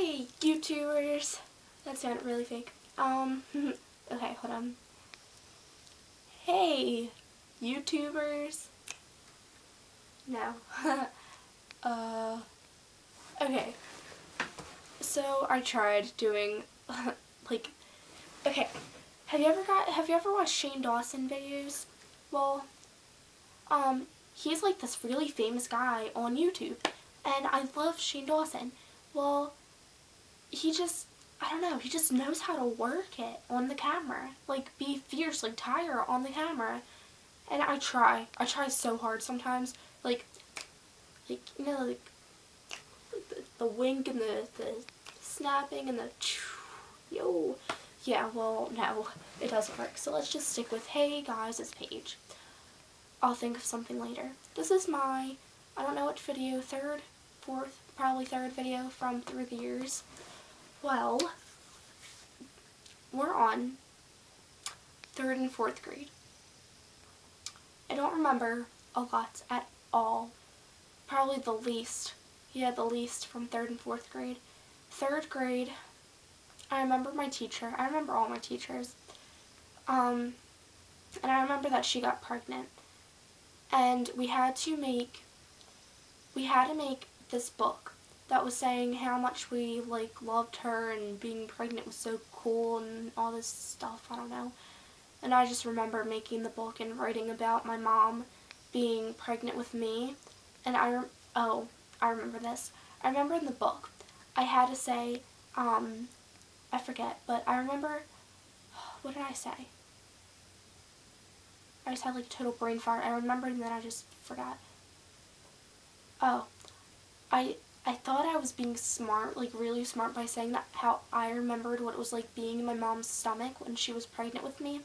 Hey, YouTubers. That sounded really fake. Okay, hold on. Hey, YouTubers. No. Okay. So I tried doing, okay. Have you ever watched Shane Dawson videos? Well, he's like this really famous guy on YouTube, and I love Shane Dawson. Well, I don't know, he just knows how to work it on the camera. Like, be fierce, like, tire on the camera. And I try so hard sometimes. Like, you know, like, the wink and the snapping and the yo. Yeah, well, no, it doesn't work. So let's just stick with, hey guys, it's Paige. I'll think of something later. This is my, I don't know what video, probably third video from through the years. Well, we're on 3rd and 4th grade. I don't remember a lot at all. Probably the least. Yeah, the least from 3rd and 4th grade. 3rd grade, I remember my teacher. I remember all my teachers. And I remember that she got pregnant. And we had to make this book that was saying how much we, like, loved her and being pregnant was so cool and all this stuff, I don't know. And I just remember making the book and writing about my mom being pregnant with me. And I remember this. I remember in the book, I had to say, I forget, but I remember, what did I say? I just had like a total brain fart. I remembered and then I just forgot. Oh, I thought I was being smart, like really smart by saying that how I remembered what it was like being in my mom's stomach when she was pregnant with me.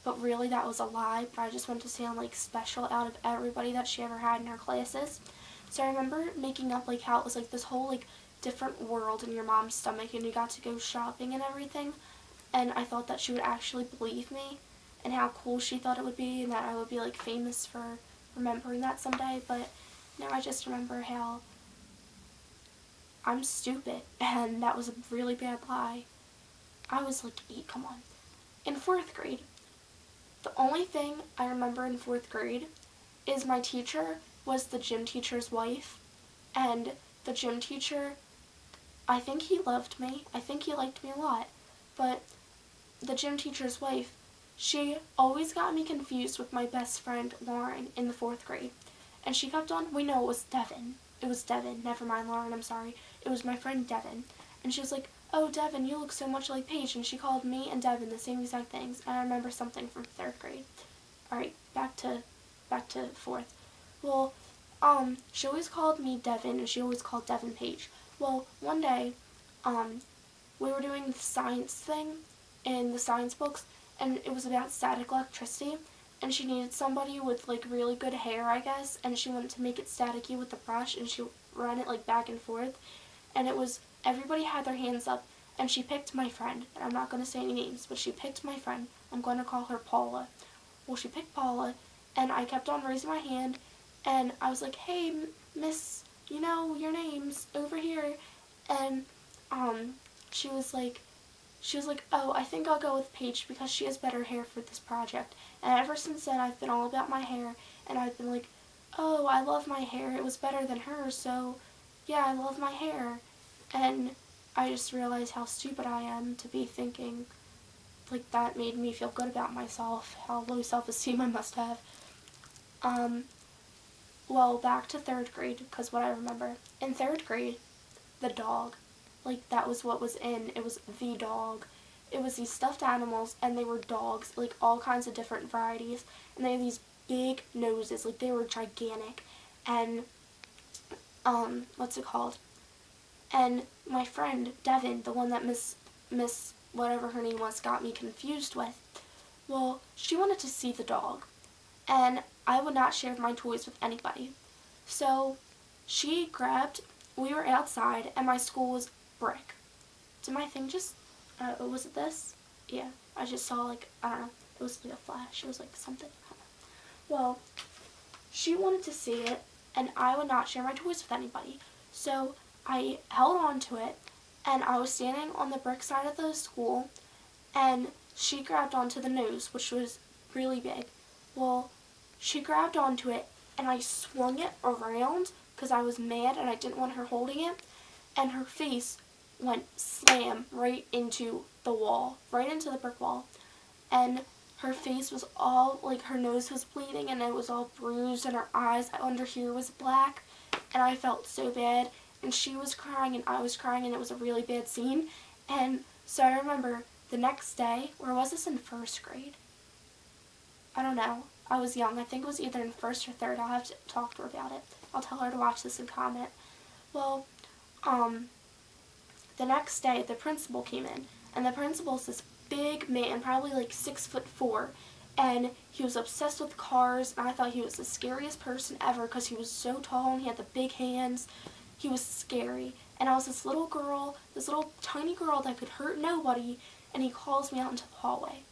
But really that was a lie, but I just wanted to sound like special out of everybody that she ever had in her classes. So I remember making up like how it was like this whole like different world in your mom's stomach and you got to go shopping and everything. And I thought that she would actually believe me and how cool she thought it would be and that I would be like famous for remembering that someday. But now I just remember how I'm stupid and that was a really bad lie. I was like 8, come on. In 4th grade, the only thing I remember in 4th grade is my teacher was the gym teacher's wife, and the gym teacher, I think he loved me. I think he liked me a lot, but the gym teacher's wife, she always got me confused with my best friend Lauren in the 4th grade, and she kept on, we know it was Devin. It was Devin, never mind Lauren, I'm sorry. It was my friend Devin, and she was like, oh, Devin, you look so much like Paige, and she called me and Devin the same exact things, and I remember something from 3rd grade. Alright, back to 4th. Well, she always called me Devin, and she always called Devin Paige. Well, one day, we were doing the science thing in the science books, and it was about static electricity, and she needed somebody with, like, really good hair, I guess, and she wanted to make it staticky with the brush, and she ran it, like, back and forth, and it was, everybody had their hands up, and she picked my friend, and I'm not going to say any names, but she picked my friend. I'm going to call her Paula. Well, she picked Paula, and I kept on raising my hand, and I was like, hey, miss, you know, your name's over here, and, she was like, oh, I think I'll go with Paige because she has better hair for this project. And ever since then, I've been all about my hair, and I've been like, oh, I love my hair, it was better than hers, so, yeah, I love my hair. And I just realized how stupid I am to be thinking, like, that made me feel good about myself, how low self-esteem I must have. Well, back to 3rd grade, because what I remember. In 3rd grade, the dog. Like, that was what was in. It was the dog. It was these stuffed animals, and they were dogs, like, all kinds of different varieties. And they had these big noses, like, they were gigantic. And, what's it called? And my friend, Devin, the one that Miss whatever her name was, got me confused with, well, she wanted to see the dog. And I would not share my toys with anybody. So, we were outside, and my school was brick. Did my thing just, was it this? Yeah, I just saw, like, I don't know, it was like a flash, it was like something, I don't know. Well, she wanted to see it, and I would not share my toys with anybody. So, I held on to it, and I was standing on the brick side of the school, and she grabbed onto the nose, which was really big. Well, she grabbed onto it, and I swung it around because I was mad and I didn't want her holding it, and her face went slam right into the wall, right into the brick wall, and her face was all, like, her nose was bleeding and it was all bruised, and her eyes under here was black, and I felt so bad, and she was crying and I was crying, and it was a really bad scene. And so I remember the next day, or was this in first grade? I don't know. I was young. I think it was either in first or third. I'll have to talk to her about it. I'll tell her to watch this and comment. Well, the next day the principal came in, and the principal's this big man, probably like 6'4", and he was obsessed with cars, and I thought he was the scariest person ever because he was so tall and he had the big hands. He was scary, and I was this little girl, this little tiny girl that could hurt nobody, and he calls me out into the hallway,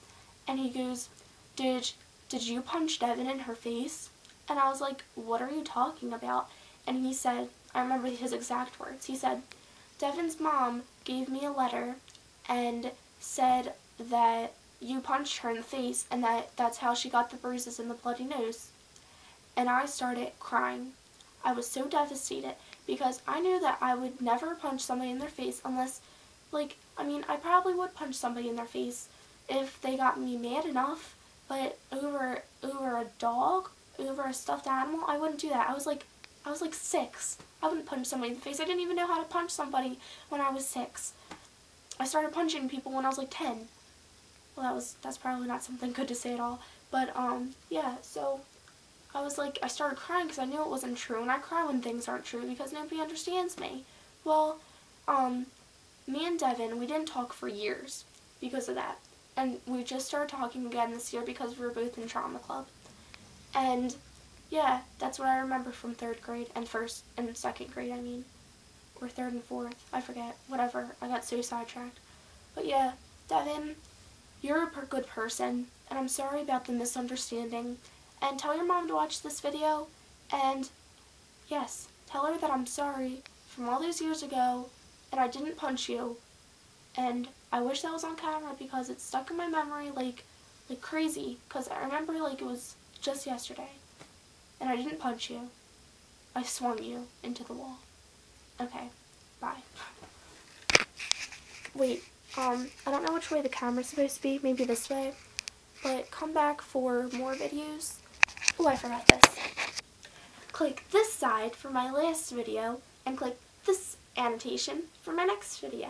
and he goes, did you punch Devin in her face? And I was like, what are you talking about? And he said, I remember his exact words, he said, Devin's mom gave me a letter and said that you punched her in the face, and that's how she got the bruises and the bloody nose. And I started crying. I was so devastated because I knew that I would never punch somebody in their face unless, like, I mean, I probably would punch somebody in their face if they got me mad enough, but over a dog, over a stuffed animal, I wouldn't do that. I was like 6. I wouldn't punch somebody in the face. I didn't even know how to punch somebody when I was 6. I started punching people when I was like 10. Well, that's probably not something good to say at all. But, yeah, so I was like, I started crying because I knew it wasn't true. And I cry when things aren't true because nobody understands me. Well, me and Devin, we didn't talk for years because of that. And we just started talking again this year because we were both in trauma club. And, yeah, that's what I remember from 3rd grade and 1st and 2nd grade, I mean. Or 3rd and 4th. I forget. Whatever. I got so sidetracked. But, yeah, Devin, you're a good person, and I'm sorry about the misunderstanding. And tell your mom to watch this video, and, yes, tell her that I'm sorry from all those years ago, and I didn't punch you. And I wish that was on camera because it's stuck in my memory like crazy, because I remember like it was just yesterday. And I didn't punch you. I swung you into the wall. Okay, bye. Wait, I don't know which way the camera's supposed to be, maybe this way, but come back for more videos. Oh, I forgot this. Click this side for my last video, and click this annotation for my next video.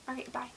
Alright, bye.